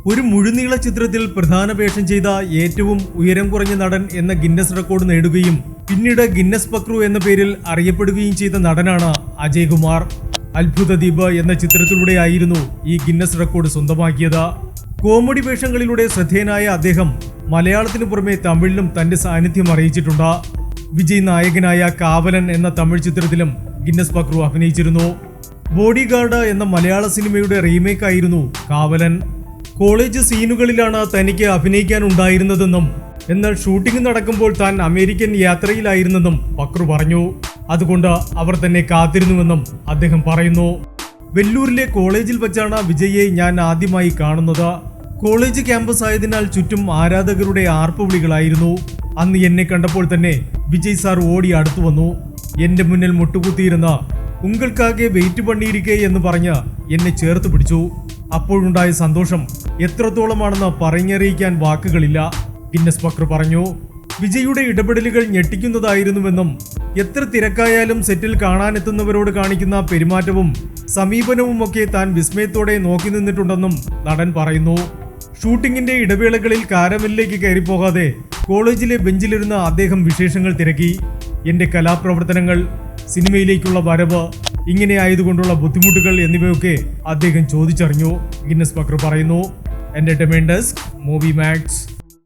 ഒരു മുഴുനീള ചിത്രത്തിൽ പ്രധാന വേഷം ചെയ്ത ഏറ്റവും ഉയരം കുറഞ്ഞ നടൻ എന്ന ഗിന്നസ് റെക്കോർഡ് നേടുകയും പിന്നീട് ഗിന്നസ് പക്രു എന്ന പേരിൽ അറിയപ്പെടുകയും ചെയ്ത നടനാണ് അജയ് കുമാർ. അത്ഭുത ദ്വീപ് എന്ന ചിത്രത്തിലൂടെയായിരുന്നു ഈ ഗിന്നസ് റെക്കോർഡ് സ്വന്തമാക്കിയത്. കോമഡി വേഷങ്ങളിലൂടെ ശ്രദ്ധേയനായ അദ്ദേഹം മലയാളത്തിനു പുറമെ തമിഴിലും തന്റെ സാന്നിധ്യം അറിയിച്ചിട്ടുണ്ട്. വിജയ് നായകനായ കാവലൻ എന്ന തമിഴ് ചിത്രത്തിലും ഗിന്നസ് പക്രു അഭിനയിച്ചിരുന്നു. ബോഡിഗാർഡ് എന്ന മലയാള സിനിമയുടെ റീമേക്ക് ആയിരുന്നു കാവലൻ. കോളേജ് സീനുകളിലാണ് തനിക്ക് അഭിനയിക്കാനുണ്ടായിരുന്നതെന്നും എന്നാൽ ഷൂട്ടിംഗ് നടക്കുമ്പോൾ താൻ അമേരിക്കൻ യാത്രയിലായിരുന്നെന്നും പക്രു പറഞ്ഞു. അതുകൊണ്ട് അവർ തന്നെ കാത്തിരുന്നുവെന്നും അദ്ദേഹം പറയുന്നു. വെല്ലൂരിലെ കോളേജിൽ വച്ചാണ് വിജയെ ഞാൻ ആദ്യമായി കാണുന്നത്. കോളേജ് ക്യാമ്പസ് ആയതിനാൽ ചുറ്റും ആരാധകരുടെ ആർപ്പുവിളികളായിരുന്നു. അന്ന് എന്നെ കണ്ടപ്പോൾ തന്നെ വിജയ് സാർ ഓടി അടുത്തു വന്നു. എന്റെ മുന്നിൽ മുട്ടുകുത്തിയിരുന്ന ഉങ്ങൾക്കാകെ വെയിറ്റ് പണിയിരിക്കേ എന്ന് പറഞ്ഞ് എന്നെ ചേർത്ത് പിടിച്ചു. അപ്പോഴുണ്ടായ സന്തോഷം എത്രത്തോളമാണെന്ന് പറഞ്ഞറിയിക്കാൻ വാക്കുകളില്ല, ഗിന്നസ് പക്രു പറഞ്ഞു. വിജയുടെ ഇടപെടലുകൾ ഞെട്ടിക്കുന്നതായിരുന്നുവെന്നും എത്ര തിരക്കായാലും സെറ്റിൽ കാണാനെത്തുന്നവരോട് കാണിക്കുന്ന പെരുമാറ്റവും സമീപനവുമൊക്കെ താൻ വിസ്മയത്തോടെ നോക്കി നിന്നിട്ടുണ്ടെന്നും നടൻ പറയുന്നു. ഷൂട്ടിങ്ങിന്റെ ഇടവേളകളിൽ കാരവലിലേക്ക് കയറിപ്പോകാതെ കോളേജിലെ ബെഞ്ചിലിരുന്ന അദ്ദേഹം വിശേഷങ്ങൾ തിരക്കി. എന്റെ കലാപ്രവർത്തനങ്ങൾ, സിനിമയിലേക്കുള്ള വരവ്, ഇങ്ങനെ ആയതുകൊണ്ടുള്ള ബുദ്ധിമുട്ടുകൾ എന്നിവയൊക്കെ അദ്ദേഹം ചോദിച്ചറിഞ്ഞു, ഗിന്നസ് പക്രു പറയുന്നു. Entertainment desk, movie max.